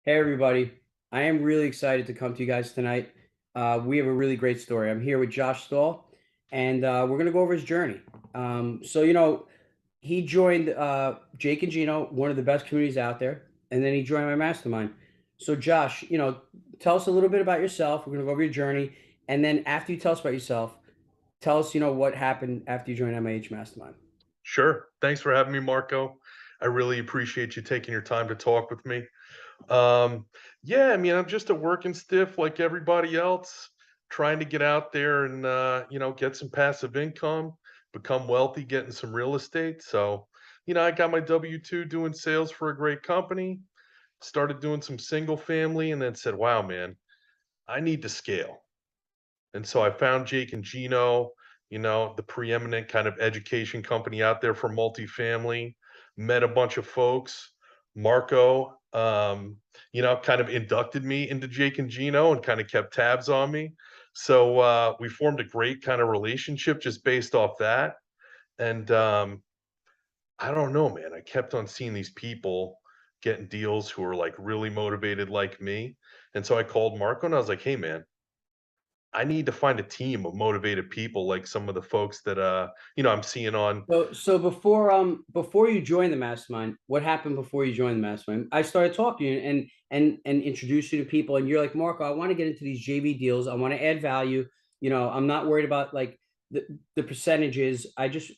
Hey everybody, I am really excited to come to you guys tonight. We have a really great story. I'm here with Josh Stahl, and we're going to go over his journey. He joined Jake and Gino, one of the best communities out there, and then he joined my mastermind. So Josh, tell us a little bit about yourself. We're going to go over your journey, and then after you tell us about yourself, tell us, what happened after you joined MIH Mastermind. Sure. Thanks for having me, Marco. I really appreciate you taking your time to talk with me. Um, yeah, I mean, I'm just a working stiff like everybody else, trying to get out there and get some passive income, become wealthy, getting some real estate. So, I got my W-2 doing sales for a great company, started doing some single family, and then said, wow, man, I need to scale. And so I found Jake and Gino, the preeminent kind of education company out there for multifamily, met a bunch of folks. Marco, kind of inducted me into Jake and Gino and kind of kept tabs on me. So we formed a great kind of relationship just based off that. And I don't know, man. I kept on seeing these people getting deals who were like really motivated like me. And so I called Marco and I was like, hey, man, I need to find a team of motivated people like some of the folks that, I'm seeing on. So before you joined the mastermind, what happened before you joined the mastermind? I started talking to you and introduced you to people, and you're like, Marco, I want to get into these JV deals. I want to add value. I'm not worried about like the percentages. I just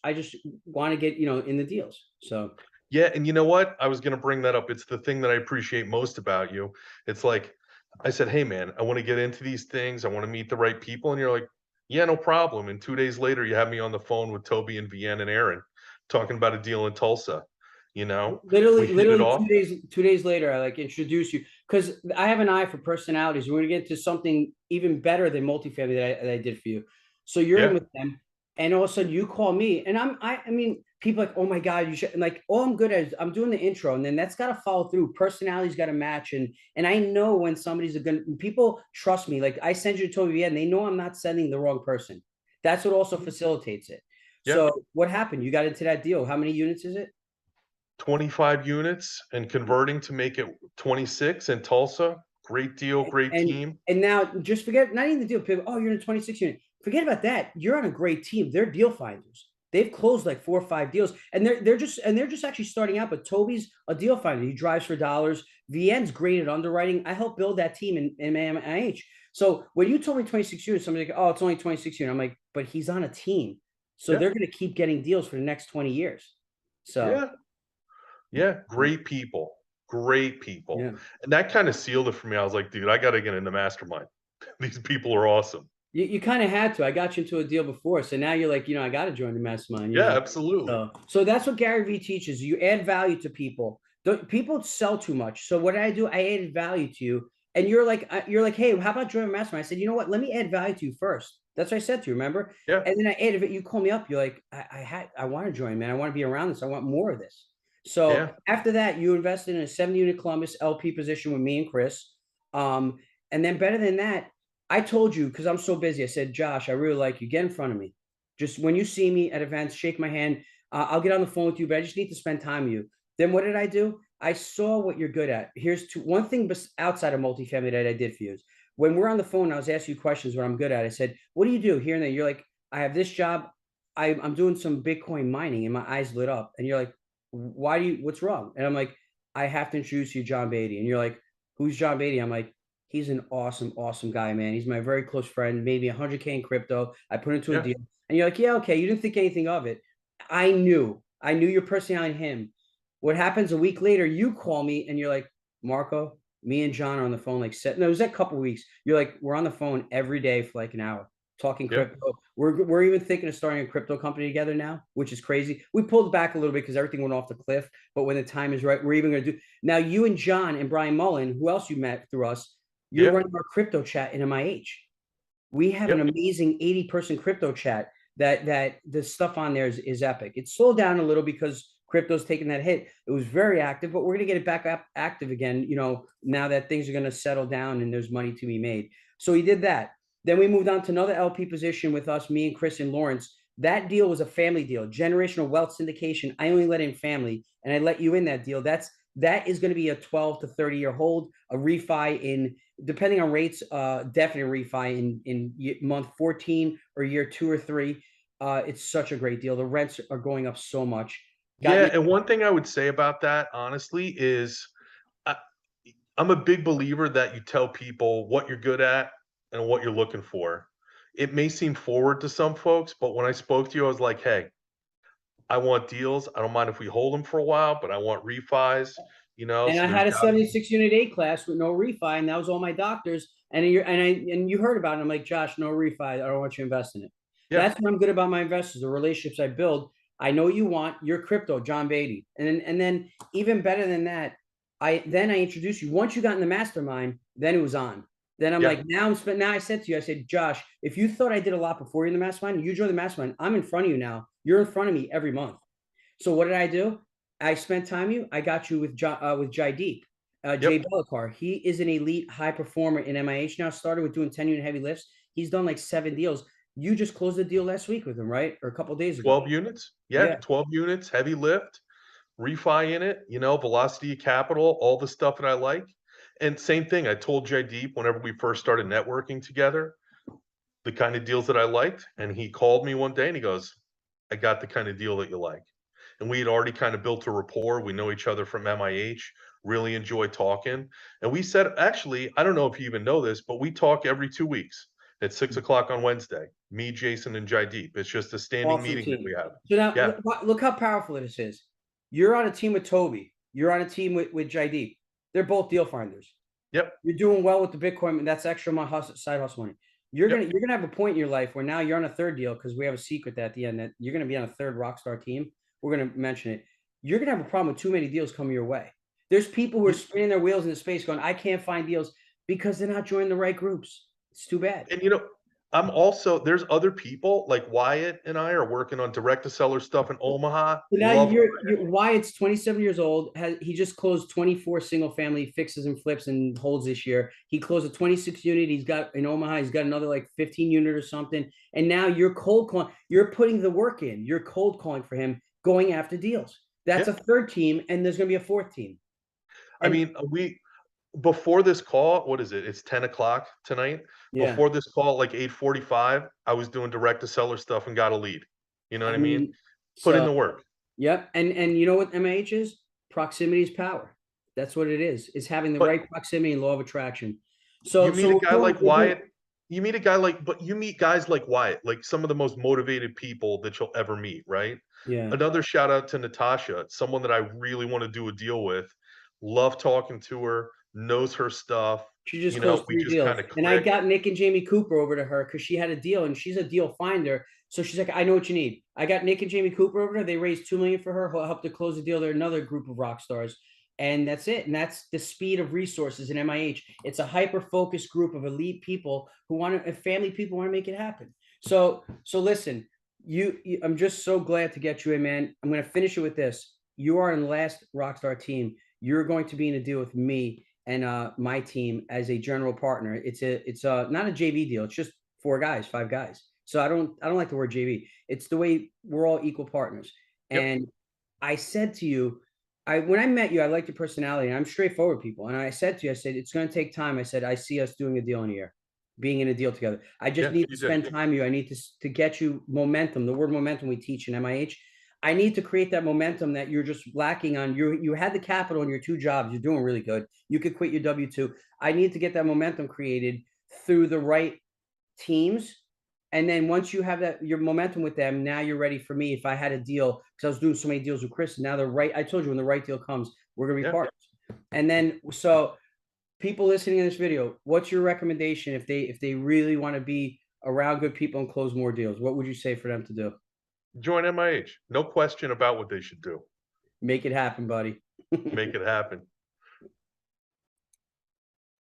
want to get in the deals. So Yeah, and you know what? I was gonna bring that up. It's the thing that I appreciate most about you. It's like, I said, "Hey, man, I wanna get into these things. I wanna meet the right people," and you're like, "Yeah, no problem," and 2 days later, you have me on the phone with Toby and Vienna and Aaron talking about a deal in Tulsa, you know? We literally, hit it literally off. two days later, I like introduce you because I have an eye for personalities. We're gonna get to something even better than multifamily that I did for you. So you're in Yeah, with them, and all of a sudden you call me, and I mean, people like, oh my god, you should. And like, all I'm good at is I'm doing the intro, and then that's got to follow through. Personalities got to match, and I know when somebody's gonna. People trust me. Like I send you to Toby, and they know I'm not sending the wrong person. That's what also facilitates it. yeah. So what happened? You got into that deal. How many units is it? 25 units and converting to make it 26 in Tulsa. Great deal, great And team. and now just forget not even the deal. People, oh, you're in a 26 unit. Forget about that. You're on a great team. They're deal finders. They've closed like 4 or 5 deals, and they're just actually starting out. But Toby's a deal finder. He drives for dollars. VN's great at underwriting. I helped build that team in MIH. So when you told me 26 units, somebody like, oh, it's only 26 units. I'm like, but he's on a team, so Yeah, they're going to keep getting deals for the next 20 years. So yeah. Yeah, great people, great people, yeah. and that kinda sealed it for me. I was like, "Dude, I gotta get in the mastermind. These people are awesome." You kind of had to. I got you into a deal before, so now you're like, I got to join the mastermind. Yeah, absolutely. So that's what Gary Vee teaches. You add value to people. People sell too much. So what did I do? I added value to you, and you're like, hey, how about joining the mastermind? I said, you know what? Let me add value to you first. That's what I said to you. Remember? Yeah, And then I added it. You call me up. You're like, I want to join, man. I want to be around this. I want more of this. So yeah, after that, you invested in a 7 unit Columbus LP position with me and Chris. Um, and then better than that, I told you because I'm so busy. I said, Josh, I really like you. Get in front of me. Just when you see me at events, shake my hand. I'll get on the phone with you, but I just need to spend time with you. Then what did I do? I saw what you're good at. One thing outside of multifamily that I did for you is when we're on the phone, I was asking you questions what I'm good at. I said, what do you do here and there? You're like, I have this job. I'm doing some Bitcoin mining, and my eyes lit up. And you're like, what's wrong? And I'm like, I have to introduce you to John Beatty. And you're like, who's John Beatty? I'm like, he's an awesome, awesome guy, man. He's my very close friend, maybe 100K in crypto. I put into a yeah, deal. And you're like, yeah, okay. You didn't think anything of it. I knew your personality and him. What happens a week later, you call me and you're like, Marco, me and John are on the phone no, it was a couple weeks. You're like, we're on the phone every day for like an hour talking yeah, crypto. We're even thinking of starting a crypto company together now, which is crazy. We pulled back a little bit because everything went off the cliff. But when the time is right, we're even going to do now. You and John and Brian Mullen, who else you met through us, you're yeah, running our crypto chat in MIH. We have an yep, amazing 80-person crypto chat that the stuff on there is epic. It slowed down a little because crypto's taking that hit. It was very active, but we're gonna get it back up active again, now that things are gonna settle down and there's money to be made. So he did that. Then we moved on to another LP position with us, me and Chris and Lawrence. That deal was a family deal, generational wealth syndication. I only let in family, and I let you in that deal. That is going to be a 12 to 30-year hold, a refi in, depending on rates, definitely refi in month 14 or year 2 or 3. It's such a great deal. The rents are going up so much. Got Yeah, Nick. and one thing I would say about that, honestly, is I I'm a big believer that you tell people what you're good at and what you're looking for. It may seem forward to some folks, but when I spoke to you, I was like, "Hey, I want deals. I don't mind if we hold them for a while, but I want refis, And so I there's had a gotta be." 76 unit A class with no refi, and that was all my doctors. And you heard about it. I'm like, Josh, no refi. I don't want you to invest in it. Yeah, That's what I'm good about my investors, the relationships I build. I know you want your crypto, John Beatty. And then even better than that, I introduced you. Once you got in the mastermind, then it was on. Then I'm yeah, like, now I said to you, I said, Josh, if you thought I did a lot before you in the mastermind, you joined the mastermind. I'm in front of you now. You're in front of me every month. So what did I do? I spent time with you. I got you with Jaideep, Jay yep. Bellikar. He is an elite high performer in MIH now. Started with doing 10 unit heavy lifts. He's done like 7 deals. You just closed a deal last week with him, right? Or a couple days ago. 12 units? Yeah, Yeah. 12 units, heavy lift, refi in it, velocity of capital, all the stuff that I like. And same thing, I told Jaydeep whenever we first started networking together, the kind of deals that I liked, and he called me one day and he goes, "I got the kind of deal that you like." And we had already kind of built a rapport. We know each other from MIH, really enjoy talking. And we said, actually, I don't know if you even know this, but we talk every 2 weeks at 6 o'clock on Wednesday. Me, Jason, and Jaideep. It's just a standing Awesome meeting that we team. have. So now Yeah. look how powerful this is. You're on a team with Toby. You're on a team with Jaideep. They're both deal finders. Yep. You're doing well with the Bitcoin. That's extra side hustle money. You're gonna Yep. you're gonna have a point in your life where now you're on a third deal because we have a secret at the end that you're gonna be on a third Rockstar team. We're gonna mention it. You're gonna have a problem with too many deals coming your way. There's people who are You, spinning their wheels in the space going, I can't find deals because they're not joining the right groups. It's too bad. and I'm also there's other people like Wyatt and I are working on direct to seller stuff in Omaha. So now Love you're Wyatt's 27 years old. He just closed 24 single family fixes and flips and holds this year. He closed a 26 unit. He's got in Omaha. He's got another like 15 unit or something. And now you're cold calling. You're putting the work in. You're cold calling for him, going after deals. That's Yeah. a third team, and there's going to be a fourth team. I And mean, we before this call, what is it? It's 10 o'clock tonight. yeah, Before this call, like 8:45, I was doing direct to seller stuff and got a lead. You know what I I mean? mean, Put in so the work. yep. And you know what MAH is? Proximity is power. That's what it is. It's having the But right proximity and law of attraction. you So meet a guy like we're doing Wyatt, you meet a guy like but you meet guys like Wyatt, like some of the most motivated people that you'll ever meet, right? yeah. Another shout out to Natasha, someone that I really want to do a deal with. Love talking to her, knows her stuff. She just closed We three just kind deals. of And I click. got Nick and Jamie Cooper over to her because she had a deal and she's a deal finder. So she's like, I know what you need. I got Nick and Jamie Cooper over there. They raised 2 million for her. Who helped her close the deal. They're another group of rock stars. And that's it. And that's the speed of resources in MIH. It's a hyper focused group of elite people who want to, family people want to make it happen. So listen, I'm just so glad to get you in, man. I'm going to finish it with this. You are in the last Rockstar team. You're going to be in a deal with me and my team as a general partner. It's not a JV deal. It's just 4 guys, 5 guys. So I don't like the word JV. It's the way we're all equal partners. Yep. And I said to you, I when I met you, I liked your personality, and I'm straightforward people. And I said to you, I said it's going to take time. I said I see us doing a deal in a year, being in a deal together. I just Yeah, need to you did. spend time with you. I need to get you momentum. The word momentum we teach in MIH. I need to create that momentum that you're just lacking on. You had the capital in your 2 jobs. You're doing really good. You could quit your W-2. I need to get that momentum created through the right teams. And then once you have that your momentum with them, now you're ready for me. If I had a deal, because I was doing so many deals with Chris, now the right, I told you when the right deal comes, we're gonna be Yeah. partners. And then so people listening in this video, what's your recommendation if they really want to be around good people and close more deals? What would you say for them to do? Join MIH. No question about what they should do. Make it happen, buddy. Make it happen.